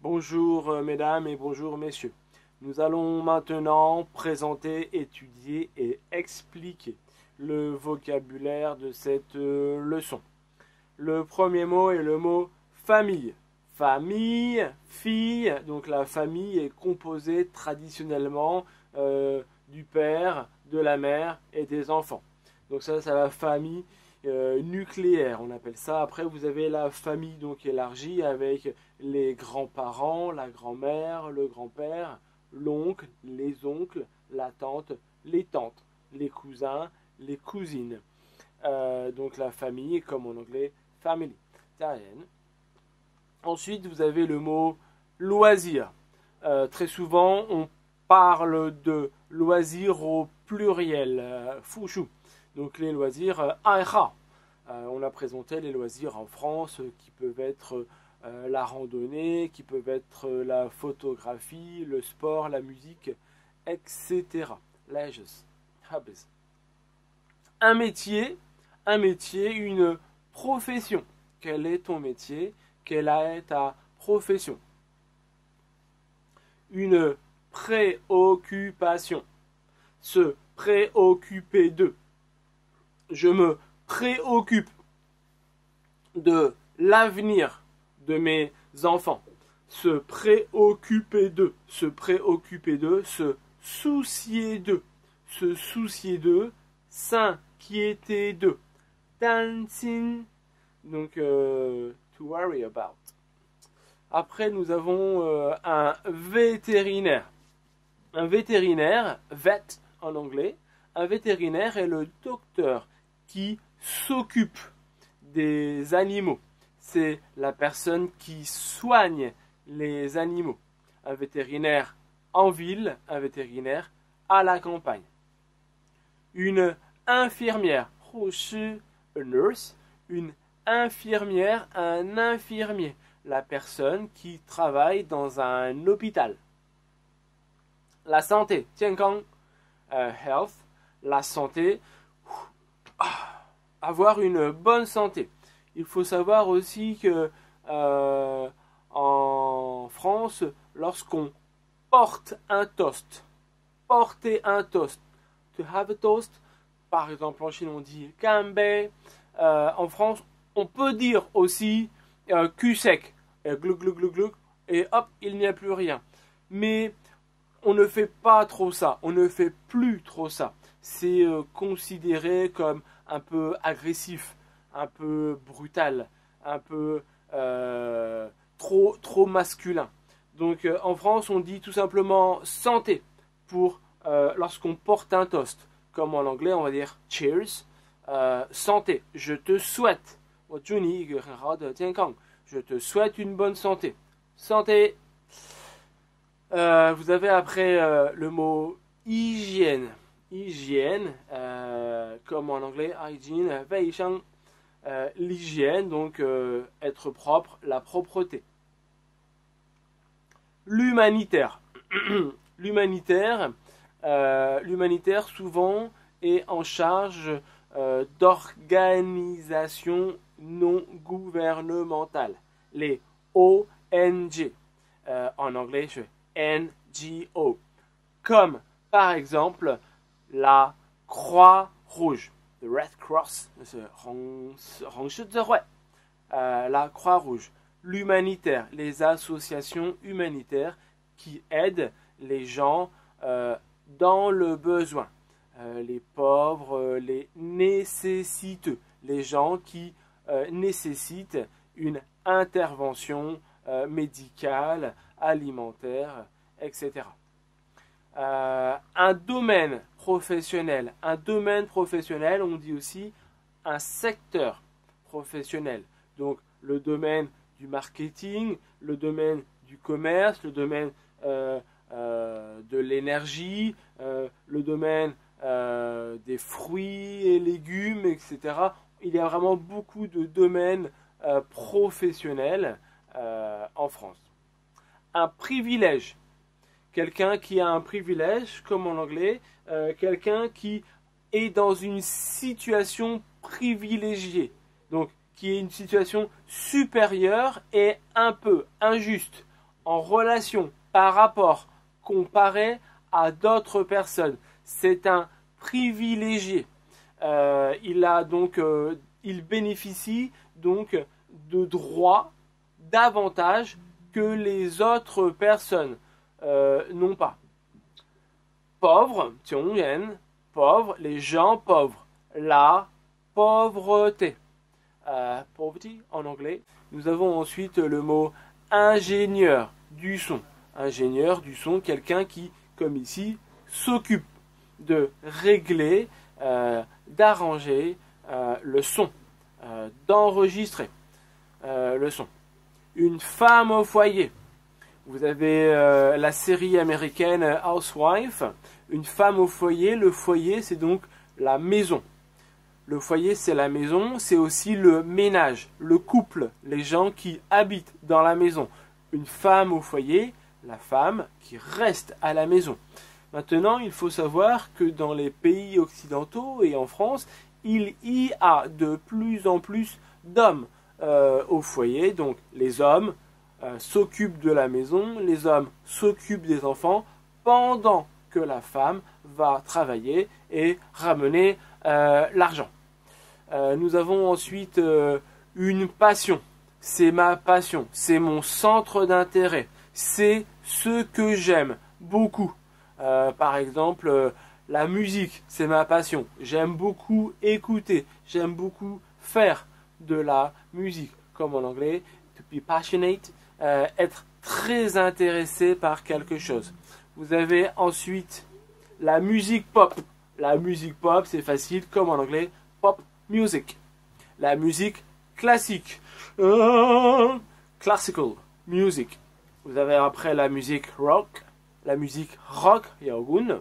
Bonjour mesdames et bonjour messieurs. Nous allons maintenant présenter, étudier et expliquer le vocabulaire de cette leçon. Le premier mot est le mot famille. Famille, fille, donc la famille est composée traditionnellement du père, de la mère et des enfants. Donc ça, c'est la famille nucléaire, on appelle ça. Après, vous avez la famille donc élargie avec les grands-parents, la grand-mère, le grand-père, l'oncle, les oncles, la tante, les tantes, les cousins, les cousines. Donc la famille, comme en anglais, family. Ensuite, vous avez le mot loisir. Très souvent, on parle de loisirs au pluriel, fushu. Donc les loisirs, aiha. On a présenté les loisirs en France qui peuvent être la randonnée, qui peuvent être la photographie, le sport, la musique, etc. Leisures, hobbies. Un métier, une profession. Quel est ton métier? Quelle est ta profession? Une préoccupation. Se préoccuper de. Je me préoccupe de l'avenir de mes enfants. Se préoccuper de. Se préoccuper de. Se soucier de. Se soucier de. S'inquiéter de. Dancing. Donc, to worry about. Après, nous avons un vétérinaire. Un vétérinaire, vet en anglais, un vétérinaire est le docteur qui s'occupe des animaux. C'est la personne qui soigne les animaux. Un vétérinaire en ville, un vétérinaire à la campagne. Une infirmière, a nurse, une infirmière, un infirmier, la personne qui travaille dans un hôpital. La santé, 健康, health, la santé, avoir une bonne santé. Il faut savoir aussi que en France, lorsqu'on porte un toast, porter un toast, to have a toast, par exemple en Chine on dit kanbei, en France on peut dire aussi cul sec, glouc glouc glouc glouc, et hop, il n'y a plus rien. Mais on ne fait pas trop ça, on ne fait plus trop ça. C'est considéré comme un peu agressif, un peu brutal, un peu trop masculin. Donc en France, on dit tout simplement santé pour lorsqu'on porte un toast. Comme en anglais, on va dire cheers, santé, je te souhaite. Je te souhaite une bonne santé. Santé. Vous avez après le mot hygiène. Hygiène, comme en anglais, hygiene, 卫生, l'hygiène, donc être propre, la propreté. L'humanitaire. L'humanitaire, souvent est en charge d'organisations non gouvernementales. Les ONG. En anglais, je NGO, comme par exemple la Croix-Rouge, the Red Cross, la Croix-Rouge, l'humanitaire, les associations humanitaires qui aident les gens dans le besoin, les pauvres, les nécessiteux, les gens qui nécessitent une intervention médicale, alimentaire, etc. Un domaine professionnel, on dit aussi un secteur professionnel. Donc le domaine du marketing, le domaine du commerce, le domaine de l'énergie, le domaine des fruits et légumes, etc. Il y a vraiment beaucoup de domaines professionnels en France. Un privilège. Quelqu'un qui a un privilège, comme en anglais, quelqu'un qui est dans une situation privilégiée. Donc, qui est une situation supérieure et un peu injuste en relation, par rapport, comparé à d'autres personnes. C'est un privilégié. Il bénéficie donc de droits, d'avantages que les autres personnes n'ont pas. Pauvre, pauvre, les gens pauvres. La pauvreté. Poverty en anglais. Nous avons ensuite le mot ingénieur du son. Ingénieur du son, quelqu'un qui, comme ici, s'occupe de régler, d'arranger le son, d'enregistrer le son. Une femme au foyer. Vous avez la série américaine Housewife. Une femme au foyer. Le foyer, c'est donc la maison. Le foyer, c'est la maison. C'est aussi le ménage, le couple, les gens qui habitent dans la maison. Une femme au foyer, la femme qui reste à la maison. Maintenant, il faut savoir que dans les pays occidentaux et en France, il y a de plus en plus d'hommes au foyer. Donc, les hommes s'occupent de la maison, les hommes s'occupent des enfants pendant que la femme va travailler et ramener l'argent. Nous avons ensuite une passion. C'est ma passion, c'est mon centre d'intérêt, c'est ce que j'aime beaucoup. Par exemple, la musique, c'est ma passion. J'aime beaucoup écouter, j'aime beaucoup faire de la musique, comme en anglais, to be passionate, être très intéressé par quelque chose. Vous avez ensuite la musique pop. La musique pop, c'est facile, comme en anglais, pop music. La musique classique, classical music. Vous avez après la musique rock, Yaogun.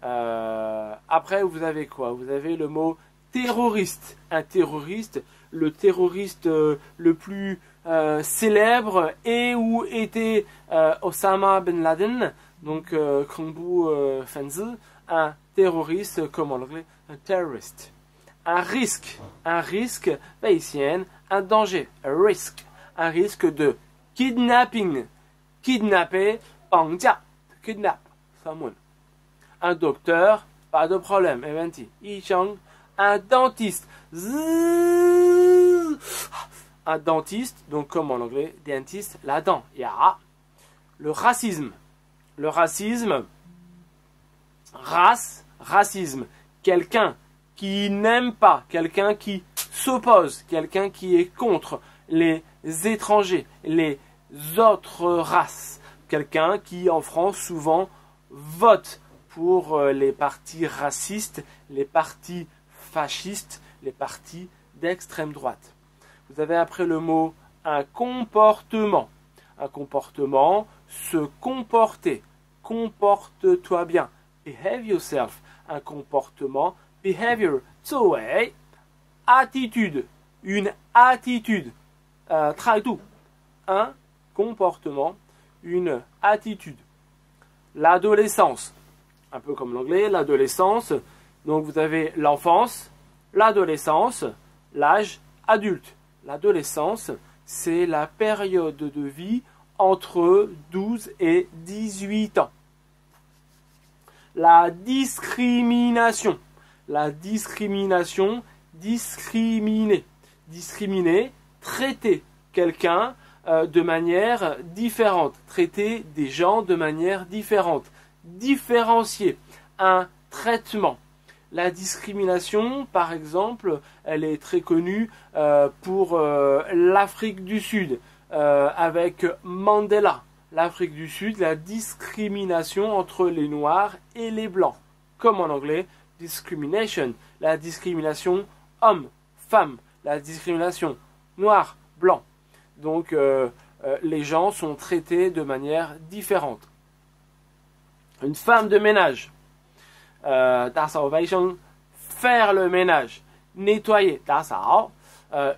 Après, vous avez quoi? Vous avez le mot terroriste. Un terroriste, le terroriste le plus célèbre est ou était Osama Ben Laden, donc Kangbu Fenzi, un terroriste, comme en anglais, un terroriste. Un risque, bayésienne, un danger, a risk, un risque de kidnapping, kidnapper, 绑架, kidnap someone. Un docteur, pas de problème, eventi, 医生. Un dentiste, un dentiste, donc comme en anglais, dentiste, la dent, ya. Le racisme, racisme, quelqu'un qui n'aime pas, quelqu'un qui s'oppose, quelqu'un qui est contre les étrangers, les autres races, quelqu'un qui en France souvent vote pour les partis racistes, les partis fascistes, les partis d'extrême droite. Vous avez après le mot un comportement. Un comportement, se comporter. Comporte-toi bien. Behave yourself. Un comportement, behavior. 作为 attitude. Une attitude. 态度. Un comportement, une attitude. L'adolescence. Un peu comme l'anglais, l'adolescence. Donc vous avez l'enfance, l'adolescence, l'âge adulte. L'adolescence, c'est la période de vie entre 12 et 18 ans. La discrimination. La discrimination, discriminer. Discriminer, traiter quelqu'un de manière différente. Traiter des gens de manière différente. Différencier. Un traitement. La discrimination, par exemple, elle est très connue pour l'Afrique du Sud, avec Mandela. L'Afrique du Sud, la discrimination entre les Noirs et les Blancs. Comme en anglais, discrimination. La discrimination homme-femme. La discrimination noir-blanc. Donc, les gens sont traités de manière différente. Une femme de ménage. 打扫卫生, faire le ménage, nettoyer, 打扫.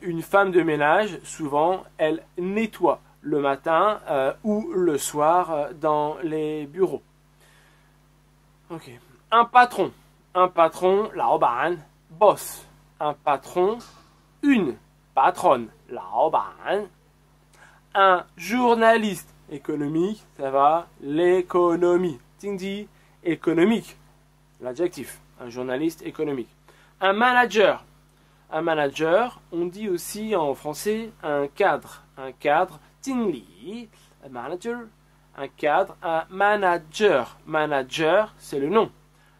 Une femme de ménage, souvent, elle nettoie le matin ou le soir dans les bureaux. Okay. Un patron, 老板, boss. Un patron, une patronne, 老板. Un journaliste, économique, ça va l'économie. 经济 économique, l'adjectif, un journaliste économique. Un manager, on dit aussi en français un cadre, 经理, un manager, un cadre, un manager. Manager, c'est le nom.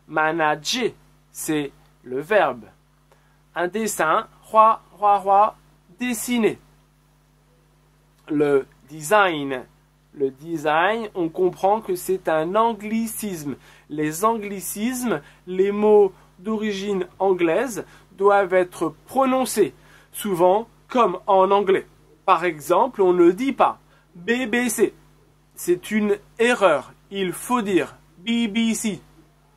Manager, c'est le verbe. Un dessin, 画, dessiner. Le design, on comprend que c'est un anglicisme. Les anglicismes, les mots d'origine anglaise, doivent être prononcés souvent comme en anglais. Par exemple, on ne dit pas BBC. C'est une erreur. Il faut dire BBC.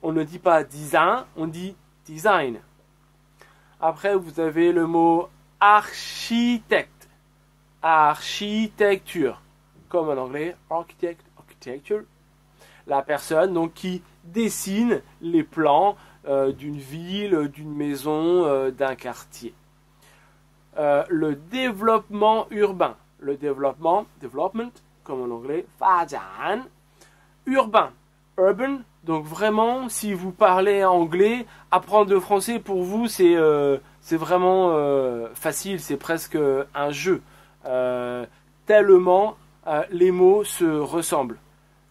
On ne dit pas design, on dit design. Après, vous avez le mot architecte. Architecture. Comme en anglais, architecture. La personne donc, qui dessine les plans d'une ville, d'une maison, d'un quartier. Le développement urbain. Le development, comme en anglais, 发展. Urbain, urban. Donc vraiment, si vous parlez anglais, apprendre le français pour vous, c'est vraiment facile, c'est presque un jeu. Tellement les mots se ressemblent.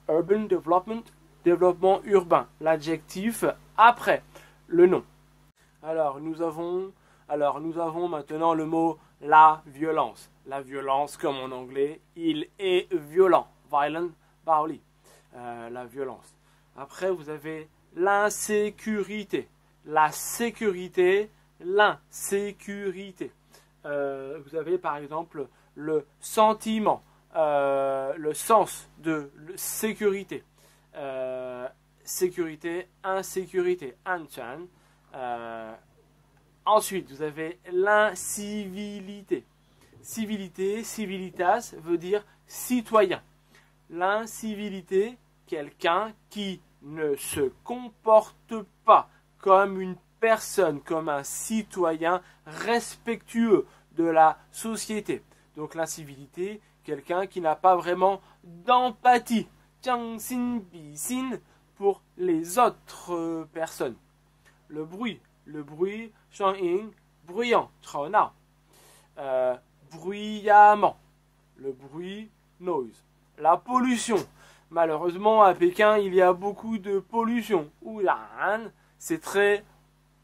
Urban development, développement urbain. L'adjectif après le nom. Alors nous avons maintenant le mot la violence. La violence, comme en anglais, il est violent. Violent, violent. La violence. Après, vous avez l'insécurité. La sécurité, l'insécurité. Vous avez par exemple le sentiment, le sens de sécurité. Sécurité, insécurité, 安全. Ensuite, vous avez l'incivilité. Civilité, civilitas veut dire citoyen. L'incivilité, quelqu'un qui ne se comporte pas comme une personne, comme un citoyen respectueux de la société. Donc l'incivilité, quelqu'un qui n'a pas vraiment d'empathie, 将心比心, pour les autres personnes. Le bruit, 声音, bruyant, 吵闹. Bruyamment, le bruit, noise. La pollution. Malheureusement, à Pékin, il y a beaucoup de pollution. Wuhan, c'est très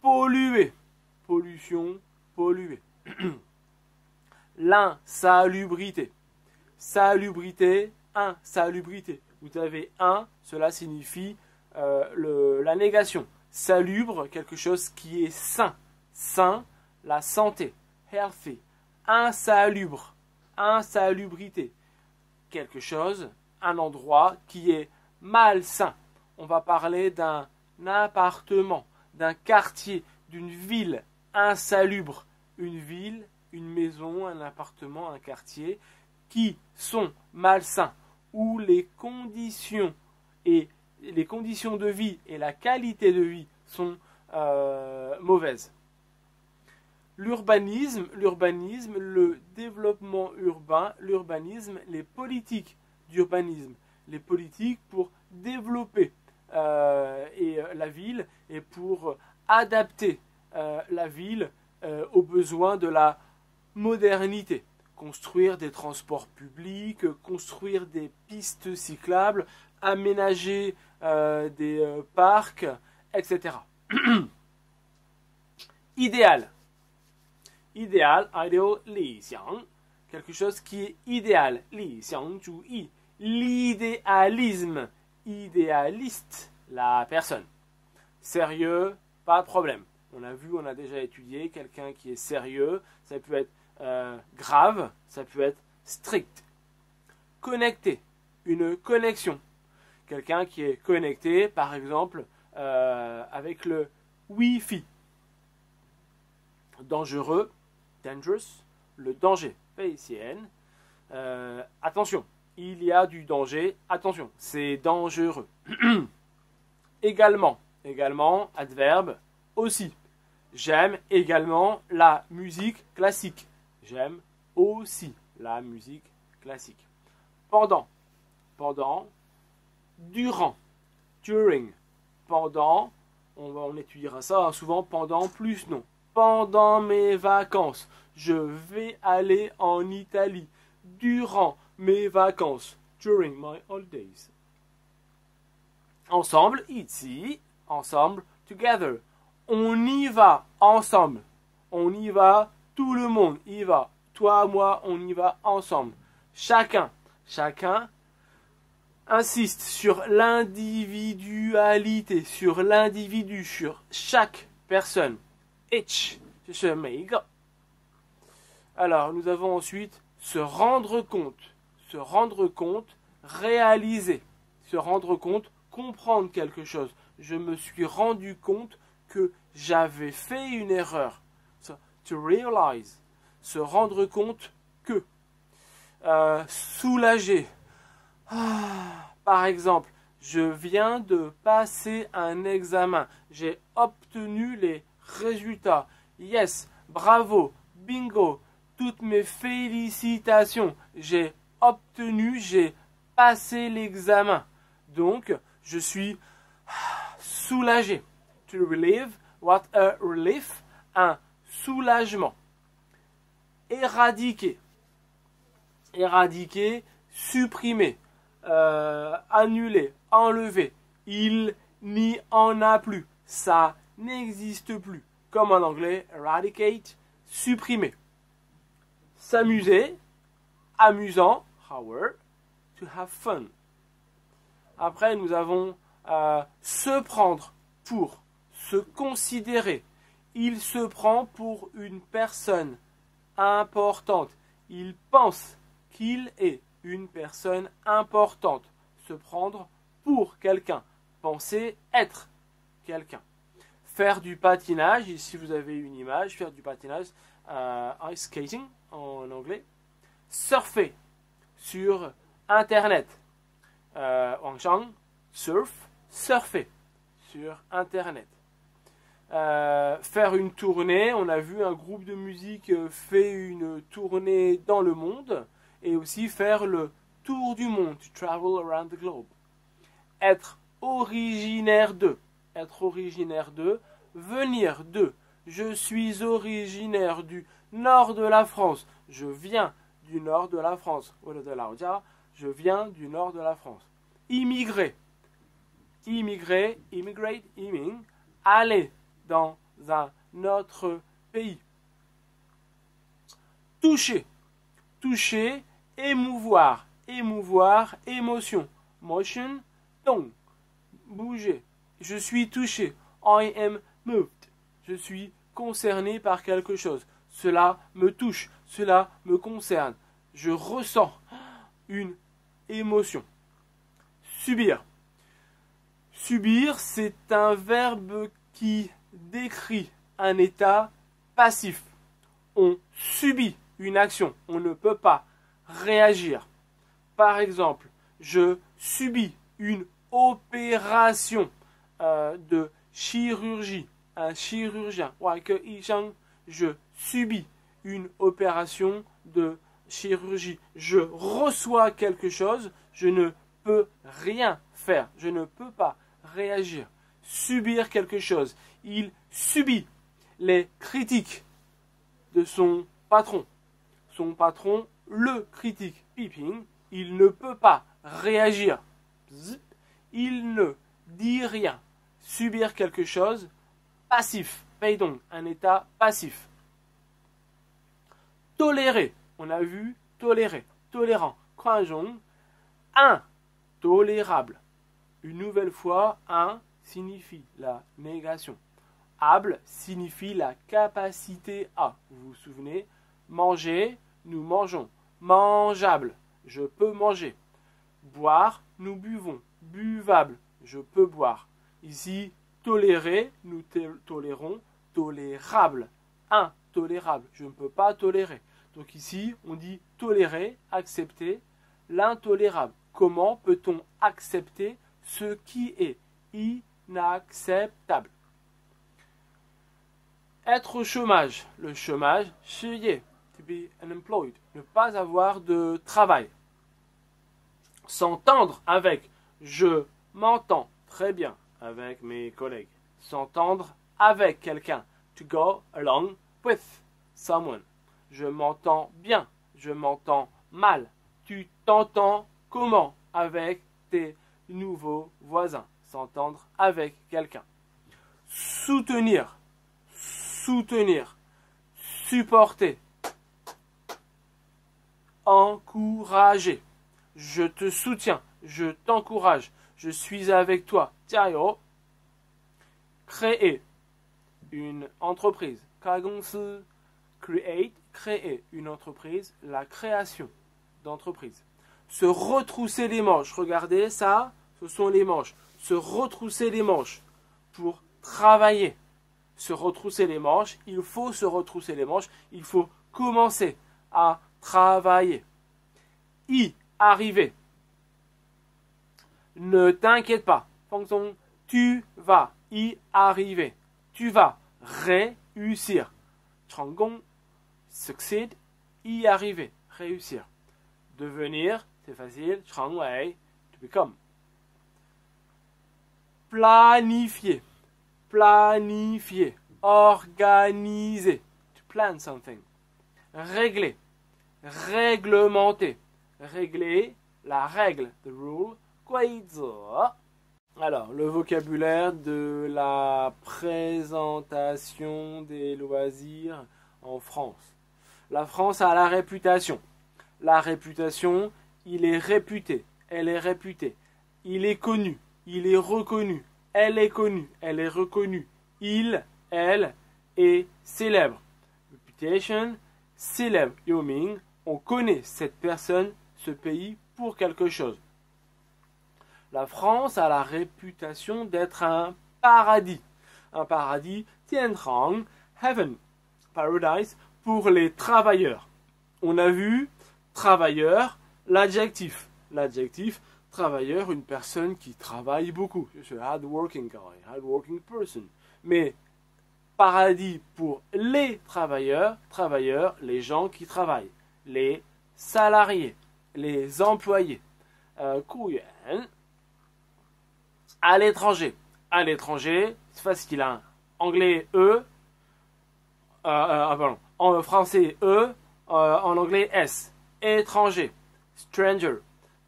pollué. Pollution, pollué. L'insalubrité. Salubrité, insalubrité. Vous avez un, cela signifie la négation. Salubre, quelque chose qui est sain. Sain, la santé. Healthy. Insalubre, insalubrité. Quelque chose, un endroit qui est malsain. On va parler d'un appartement, d'un quartier, d'une ville insalubre. Une ville, une maison, un appartement, un quartier qui sont malsains, où les conditions de vie et la qualité de vie sont mauvaises. L'urbanisme, le développement urbain, l'urbanisme, les politiques d'urbanisme, les politiques pour développer la ville et pour adapter la ville aux besoins de la modernité. Construire des transports publics, construire des pistes cyclables, aménager des parcs, etc. Idéal. Idéal, ideal, 理想, quelque chose qui est idéal, 理想主义, l'idéalisme, idéaliste, la personne. Sérieux, pas de problème. On a déjà étudié, quelqu'un qui est sérieux, ça peut être grave, ça peut être strict. Connecté, une connexion. Quelqu'un qui est connecté, par exemple, avec le Wi-Fi. Dangereux, dangerous, le danger, 危险. Attention, il y a du danger, attention, c'est dangereux. Également, adverbe, aussi. J'aime également la musique classique. J'aime aussi la musique classique. Pendant, pendant, durant, during, pendant, on étudiera ça souvent pendant plus non. Pendant mes vacances, je vais aller en Italie. Durant mes vacances, during my holidays. Ensemble, ici, ensemble, together. On y va ensemble. On y va, tout le monde y va. Toi, moi, on y va ensemble. Chacun insiste sur l'individualité, sur l'individu, sur chaque personne. Each, 就是每一个. Alors, nous avons ensuite se rendre compte, réaliser, se rendre compte, comprendre quelque chose. Je me suis rendu compte que j'avais fait une erreur. So, to realize, se rendre compte que. Soulager. Par exemple, je viens de passer un examen. J'ai obtenu les résultats. Yes, bravo, bingo, toutes mes félicitations. J'ai passé l'examen. Donc, je suis soulagé. To relieve, what a relief, un soulagement. Éradiquer, supprimer, annuler, enlever. Il n'y en a plus. Ça n'existe plus. Comme en anglais, eradicate, supprimer. S'amuser, amusant, however, to have fun. Après, nous avons se prendre pour, se considérer. Il se prend pour une personne importante. Il pense qu'il est une personne importante. Se prendre pour quelqu'un. Penser être quelqu'un. Faire du patinage. Ici, vous avez une image. Faire du patinage. Ice skating en anglais. Surfer sur Internet. Wangshang, surfer sur Internet. Faire une tournée. On a vu un groupe de musique fait une tournée dans le monde. Et aussi faire le tour du monde. To travel around the globe. Être originaire de. Venir de. Je suis originaire du nord de la France. Je viens du nord de la France. Je viens du nord de la France. Immigrer. Immigrate, aller dans un autre pays. Toucher, émouvoir, émotion. Motion, donc, bouger. Je suis touché. I am moved. Je suis concerné par quelque chose. Cela me touche, cela me concerne. Je ressens une émotion. Subir. Subir, c'est un verbe qui décrit un état passif. On subit une action, on ne peut pas réagir. Par exemple, je subis une opération de chirurgie. Un chirurgien, je subis une opération de chirurgie. Je reçois quelque chose, je ne peux rien faire, je ne peux pas réagir. Subir quelque chose. Il subit les critiques de son patron. Son patron le critique. Piping, il ne peut pas réagir. Il ne dit rien. Subir quelque chose, passif. Peidong, un état passif. Tolérer. On a vu tolérer. Tolérant. Kwanzhong, intolérable. Une nouvelle fois, signifie la négation. Able signifie la capacité à. Vous vous souvenez? Manger, nous mangeons. Mangeable, je peux manger. Boire, nous buvons. Buvable, je peux boire. Ici, tolérer, nous tolérons. Tolérable, intolérable, je ne peux pas tolérer. Donc ici, on dit tolérer, accepter l'intolérable. Comment peut-on accepter ce qui est inacceptable? Être au chômage. Le chômage, 失业, to be unemployed, ne pas avoir de travail. S'entendre avec. Je m'entends très bien avec mes collègues. S'entendre avec quelqu'un. To go along with someone. Je m'entends bien. Je m'entends mal. Tu t'entends comment avec tes nouveaux voisins. S'entendre avec quelqu'un. Soutenir. Soutenir. Supporter. Encourager. Je te soutiens. Je t'encourage. Je suis avec toi. Jiao. Créer une entreprise. 开公司. Create. Créer une entreprise. La création d'entreprise. Se retrousser les manches. Regardez ça. Ce sont les manches. Se retrousser les manches pour travailler. Se retrousser les manches. Il faut se retrousser les manches. Il faut commencer à travailler. Y arriver. Ne t'inquiète pas. Fangzong, tu vas y arriver. Tu vas réussir. Changgong, succeed, y arriver, réussir. Devenir, c'est facile. Changwei, to become. Planifier. Planifier. Organiser. To plan something. Régler. Réglementer. Régler, la règle, the rule, 规则. Alors, le vocabulaire de la présentation des loisirs en France. La France a la réputation. La réputation, il est réputé, elle est réputée. Il est connu, il est reconnu, elle est connue, elle est reconnue. Il, elle est célèbre. Reputation, célèbre. Yoming, on connaît cette personne, ce pays pour quelque chose. La France a la réputation d'être un paradis. Un paradis, Tianrang, heaven, paradise, pour les travailleurs. On a vu travailleur, l'adjectif. L'adjectif, travailleur, une personne qui travaille beaucoup. Je suis hardworking guy, hardworking person. Mais paradis pour les travailleurs, travailleurs, les gens qui travaillent. Les salariés, les employés. Kuyuan. À l'étranger. À l'étranger, c'est facile. Hein. Anglais, E. Pardon. En français, E. En anglais, S. Étranger. Stranger.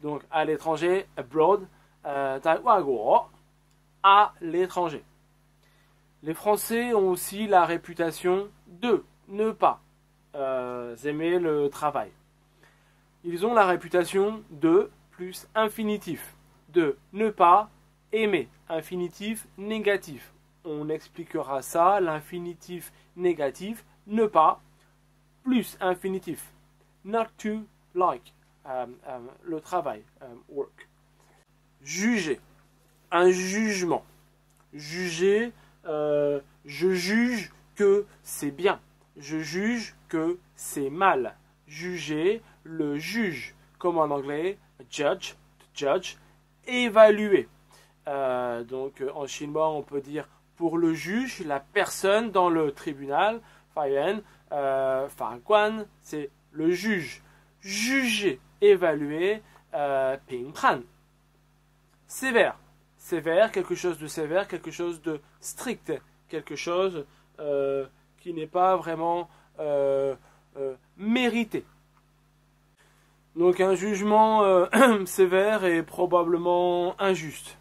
Donc, à l'étranger, abroad. À l'étranger. Les Français ont aussi la réputation de ne pas aimer le travail. Ils ont la réputation de plus infinitif. De ne pas aimer. Infinitif négatif. On expliquera ça. L'infinitif négatif. Ne pas. Plus infinitif. Not to like. Le travail. Work. Juger. Un jugement. Juger. Je juge que c'est bien. Je juge que c'est mal. Juger. Le juge. Comme en anglais. Judge. To judge. Évaluer. Donc en chinois on peut dire pour le juge, la personne dans le tribunal, faiyuan, faguan, c'est le juge. Juger, évaluer, pingpan. Sévère. Sévère, quelque chose de sévère, quelque chose de strict, quelque chose qui n'est pas vraiment mérité. Donc un jugement sévère est probablement injuste.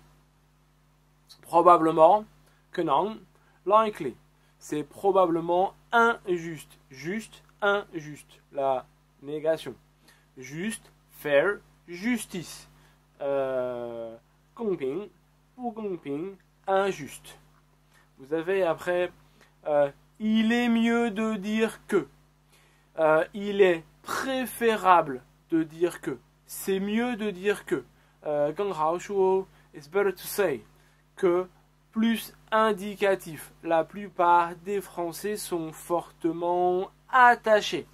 Probablement, que non, likely, c'est probablement injuste. Juste, injuste, la négation. Juste, fair, justice. Gongping, ou gongping, injuste. Vous avez après, il est mieux de dire que. Il est préférable de dire que. C'est mieux de dire que. 更好说, it's better to say. Que plus indicatif. La plupart des Français sont fortement attachés.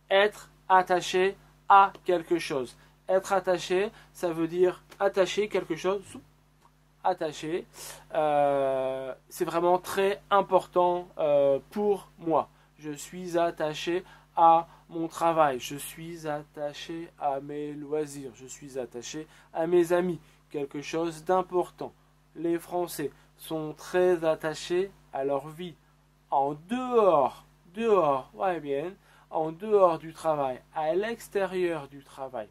Être attaché à quelque chose. Être attaché, ça veut dire attacher quelque chose. Attaché. C'est vraiment très important pour moi. Je suis attaché à mon travail, je suis attaché à mes loisirs, je suis attaché à mes amis, quelque chose d'important. Les Français sont très attachés à leur vie en ouais bien, en dehors du travail, à l'extérieur du travail.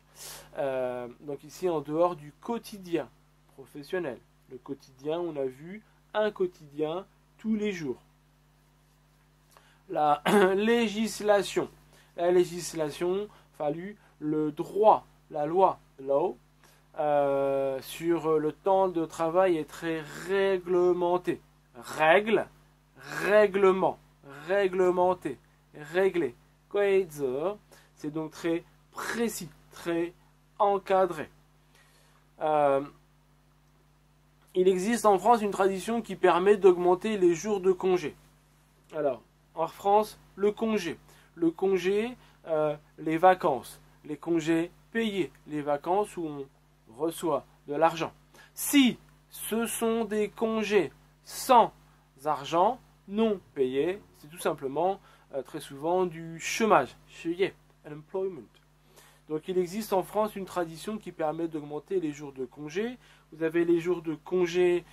Donc ici en dehors du quotidien professionnel. Le quotidien, on a vu un quotidien tous les jours. La législation. La législation, fallu le droit, la loi, law, sur le temps de travail est très réglementé. Règle, règlement, réglementé, réglé. 规则, c'est donc très précis, très encadré. Il existe en France une tradition qui permet d'augmenter les jours de congé. Alors, en France, le congé, les vacances, les congés payés, les vacances où on reçoit de l'argent. Si ce sont des congés sans argent, non payés, c'est tout simplement très souvent du chômage, unemployment. Donc il existe en France une tradition qui permet d'augmenter les jours de congé. Vous avez les jours de congé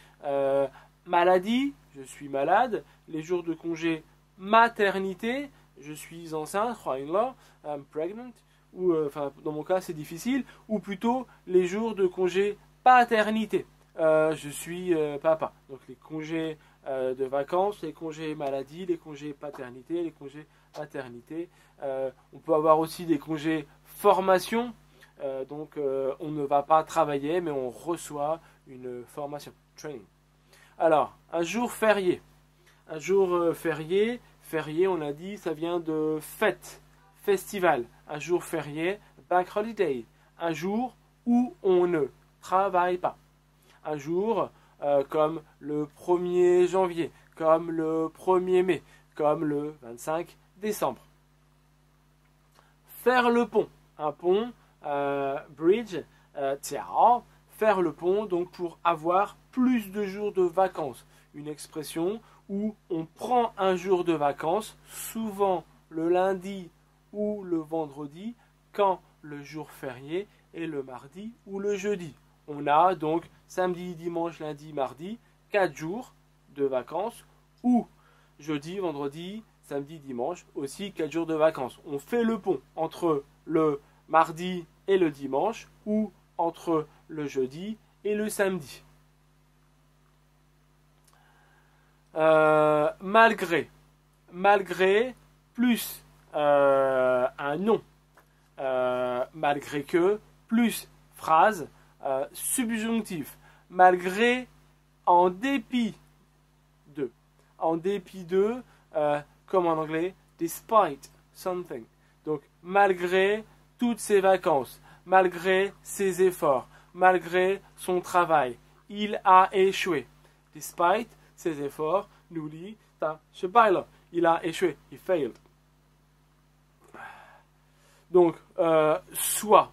maladie, je suis malade, les jours de congé maternité, je suis enceinte, I'm pregnant, ou dans mon cas c'est difficile, ou plutôt les jours de congé paternité, je suis papa. Donc les congés de vacances, les congés maladie, les congés paternité, les congés maternité. On peut avoir aussi des congés formation, donc on ne va pas travailler mais on reçoit une formation, training. Alors, un jour férié. Un jour férié, on a dit, ça vient de fête, festival. Un jour férié, bank holiday. Un jour où on ne travaille pas. Un jour comme le 1er janvier, comme le 1er mai, comme le 25 décembre. Faire le pont. Un pont, bridge, tiao, faire le pont, donc pour avoir plus de jours de vacances. Une expression où on prend un jour de vacances, souvent le lundi ou le vendredi, quand le jour férié est le mardi ou le jeudi. On a donc samedi, dimanche, lundi, mardi, 4 jours de vacances, ou jeudi, vendredi, samedi, dimanche, aussi 4 jours de vacances. On fait le pont entre le mardi et le dimanche, ou entre le jeudi et le samedi. Malgré plus un nom, malgré que plus phrase subjonctif, malgré, en dépit de, comme en anglais, despite something. Donc malgré toutes ses vacances, malgré ses efforts, malgré son travail, il a échoué. Despite ses efforts, nous dit, il a échoué, he failed. Donc, soit,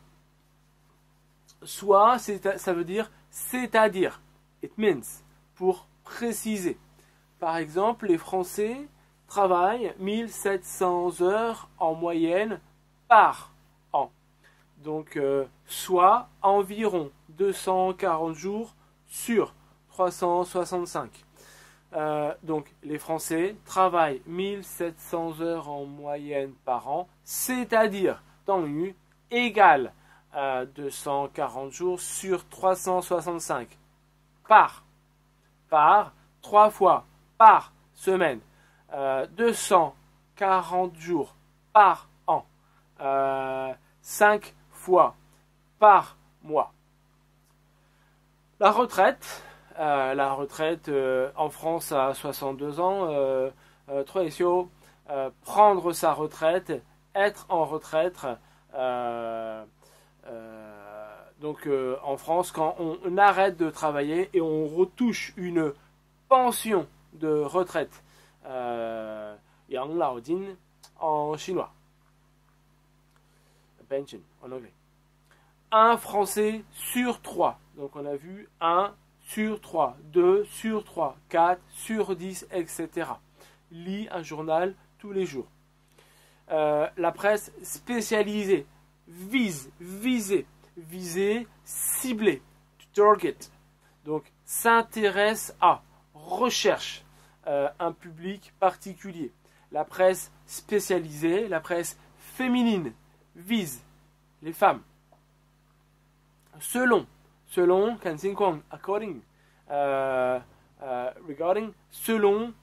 ça veut dire c'est-à-dire, it means, pour préciser. Par exemple, les Français travaillent 1700 heures en moyenne par an. Donc, soit environ 240 jours sur 365. Donc, les Français travaillent 1700 heures en moyenne par an, c'est-à-dire, égal à 240 jours sur 365. Par 3 fois par semaine, 240 jours par an, 5 fois par mois. La retraite en France à 62 ans, prendre sa retraite, être en retraite. Donc en France, quand on arrête de travailler et on retouche une pension de retraite, Yang Lao Jin en chinois, pension en anglais. Un Français sur 3, donc on a vu 1 sur 3, 2 sur 3, 4 sur 10, etc. Lit un journal tous les jours. La presse spécialisée vise, viser, viser, cibler, to target. Donc, s'intéresse à, recherche un public particulier. La presse spécialisée, la presse féminine, vise les femmes. Selon, kan情况, according, regarding, selon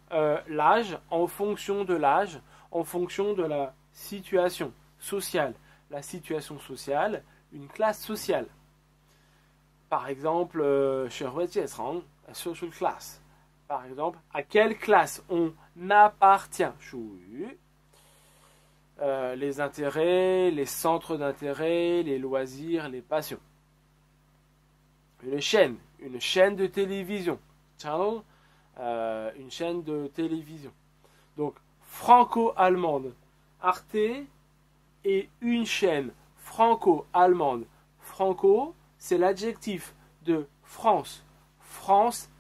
l'âge, en fonction de l'âge, en fonction de la situation sociale. La situation sociale, une classe sociale. Par exemple, social class. Par exemple, à quelle classe on appartient? Les intérêts, les centres d'intérêt, les loisirs, les passions. Une chaîne de télévision. Channel, une chaîne de télévision. Donc, franco-allemande, Arte, et une chaîne franco-allemande. Franco, c'est l'adjectif de France. France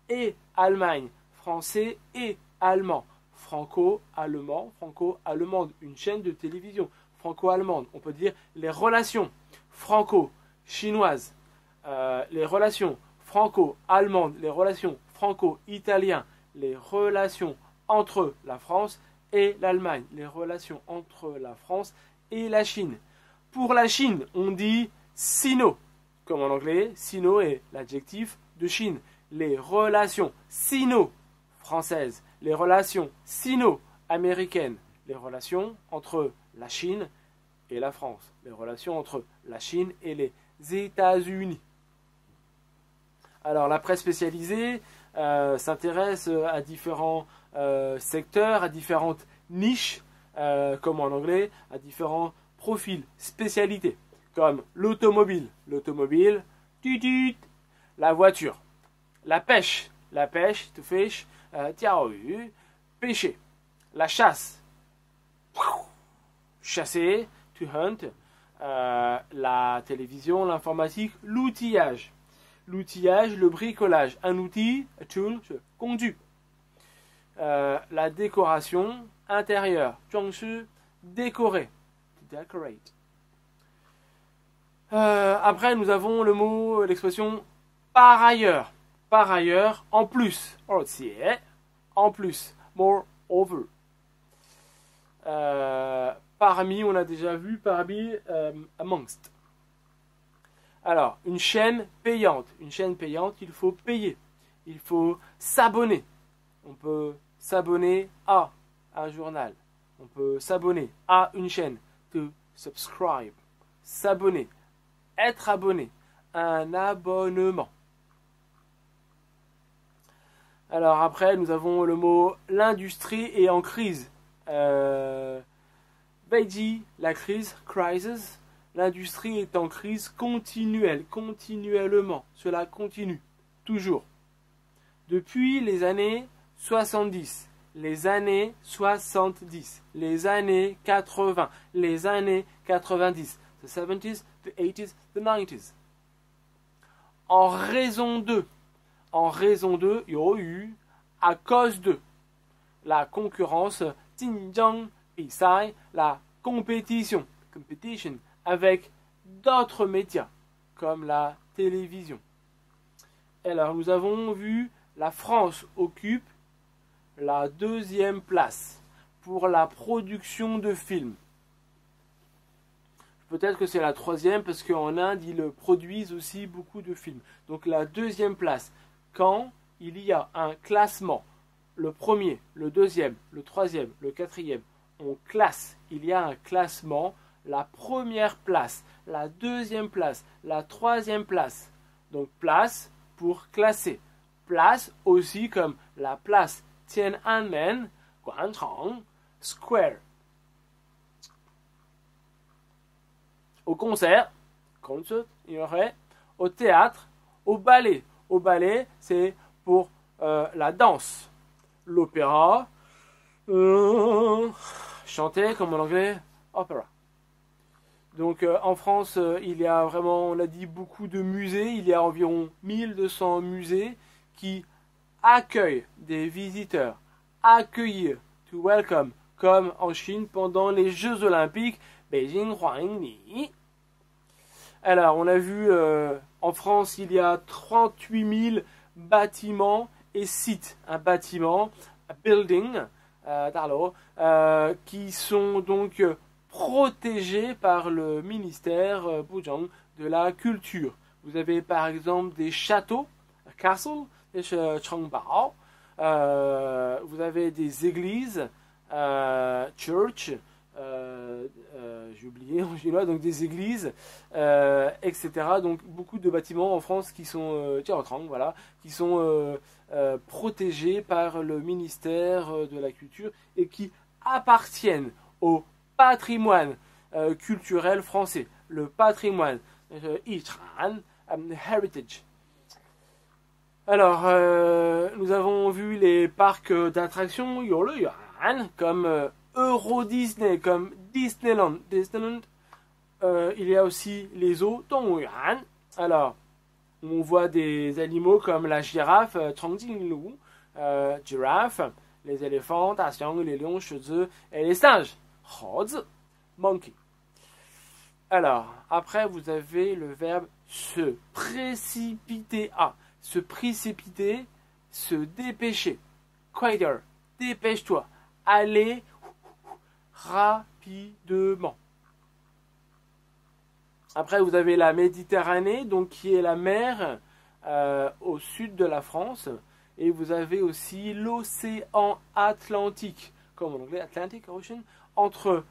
et Allemagne. Français et allemand. Franco-allemande. Une chaîne de télévision franco-allemande. On peut dire les relations franco-chinoises, les relations franco-allemandes, les relations franco-italiennes, les relations entre la France et l'Allemagne, les relations entre la France et la Chine. Pour la Chine, on dit sino, comme en anglais, sino est l'adjectif de Chine. Les relations sino-françaises, les relations sino-américaines, les relations entre la Chine et la France, les relations entre la Chine et les États-Unis. Alors la presse spécialisée s'intéresse à différents secteurs, à différentes niches, comme en anglais, à différents profils, spécialités, comme l'automobile, la voiture, la pêche, to fish, 钓鱼, pêcher, la chasse, chasser, to hunt, la télévision, l'informatique, l'outillage, le bricolage, un outil, a tool, 工具, la décoration intérieure, 装饰, décorer, to decorate. Après, nous avons le mot, l'expression par ailleurs. Par ailleurs, en plus. En plus. Moreover. Parmi, on a déjà vu, parmi, amongst. Alors, une chaîne payante. Une chaîne payante, il faut payer. Il faut s'abonner. On peut s'abonner à un journal. On peut s'abonner à une chaîne. To subscribe. S'abonner. Être abonné. Un abonnement. Alors après, nous avons le mot l'industrie est en crise. Beiji, la crise, crisis. L'industrie est en crise continuellement. Cela continue, toujours. Depuis les années 70, les années 70, les années 80, les années 90, the 70s, the 80s, the 90s. En raison de, 由于, à cause de, la concurrence, 竞争比赛, la competition, avec d'autres médias, comme la télévision. Alors, nous avons vu la France occupe la 2e place pour la production de films. Peut-être que c'est la 3e parce qu'en Inde, ils produisent aussi beaucoup de films. Donc la 2e place, quand il y a un classement, le 1er, le 2e, le 3e, le 4e, on classe, il y a un classement, la 1re place, la 2e place, la 3e place. Donc place pour classer. Place aussi comme la place Tiananmen, 广场, Square. Au concert, concert, il y aurait, au théâtre, au ballet. Au ballet, c'est pour la danse. L'opéra, chanter comme en anglais, opera. Donc en France, il y a vraiment, on l'a dit, beaucoup de musées. Il y a environ 1200 musées qui accueillent des visiteurs. Accueillir, to welcome, comme en Chine pendant les Jeux Olympiques Beijing Huangni. Alors, on a vu en France, il y a 38 000 bâtiments et sites. Un bâtiment, un building, qui sont donc protégés par le ministère de la Culture. Vous avez par exemple des châteaux, castle, des changbao. Vous avez des églises, church, j'ai oublié en chinois, donc des églises, etc. Donc beaucoup de bâtiments en France qui sont voilà, qui sont protégés par le ministère de la Culture et qui appartiennent au patrimoine culturel français, le patrimoine heritage. Alors, nous avons vu les parcs d'attractions, comme Euro Disney, comme Disneyland. Il y a aussi les zoos, Dongyuan. Alors, on voit des animaux comme la girafe, Chongjinglu, girafe, les éléphants, Daxiang, les lions, Shizhe, et les singes, Hozi, monkey. Alors, après, vous avez le verbe se précipiter à. Se précipiter, se dépêcher. Quieter, dépêche-toi. Aller rapidement. Après, vous avez la Méditerranée, donc qui est la mer au sud de la France. Et vous avez aussi l'océan Atlantique, comme en anglais, Atlantic Ocean, entre,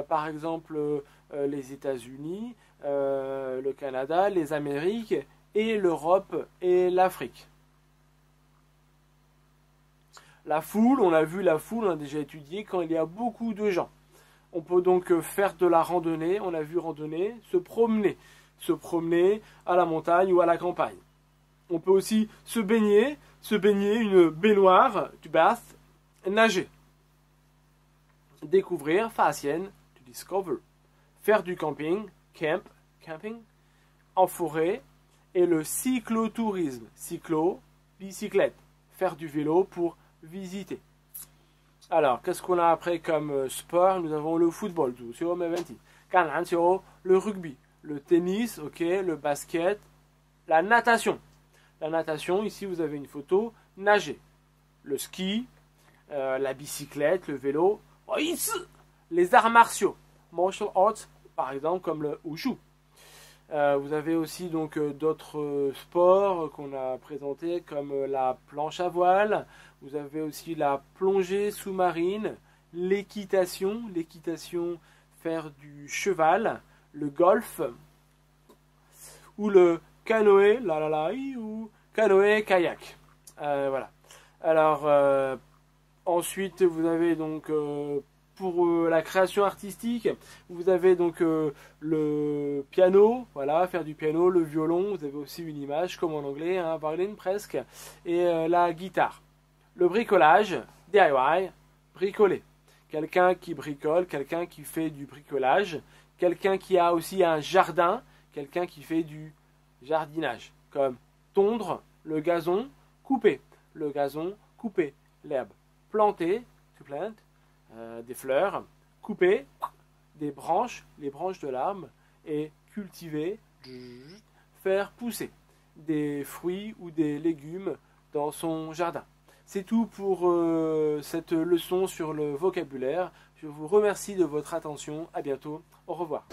par exemple, les États-Unis, le Canada, les Amériques, et l'Europe et l'Afrique. La foule, on a vu la foule, on a déjà étudié quand il y a beaucoup de gens. On peut donc faire de la randonnée, on a vu randonnée, se promener à la montagne ou à la campagne. On peut aussi se baigner, une baignoire, du bath, nager. Découvrir, facienne, to discover. Faire du camping, camping, en forêt, et le cyclotourisme, bicyclette, faire du vélo pour visiter. Alors, qu'est-ce qu'on a après comme sport? Nous avons le football, le rugby, le tennis, le basket, la natation. La natation, ici vous avez une photo, nager. Le ski, la bicyclette, le vélo, les arts martiaux, martial arts, par exemple comme le wushu. Vous avez aussi donc d'autres sports qu'on a présentés comme la planche à voile. Vous avez aussi la plongée sous-marine, l'équitation, faire du cheval, le golf ou le canoë, ou canoë-kayak. Voilà. Alors ensuite vous avez donc pour la création artistique, vous avez donc le piano, voilà, faire du piano, le violon, vous avez aussi une image comme en anglais, violin presque, et la guitare. Le bricolage, DIY, bricoler. Quelqu'un qui bricole, quelqu'un qui fait du bricolage, quelqu'un qui a aussi un jardin, quelqu'un qui fait du jardinage, comme tondre le gazon, couper le gazon, couper l'herbe, planter, to plant, des fleurs, couper des branches, les branches de l'arbre, et cultiver, faire pousser des fruits ou des légumes dans son jardin. C'est tout pour cette leçon sur le vocabulaire. Je vous remercie de votre attention. À bientôt. Au revoir.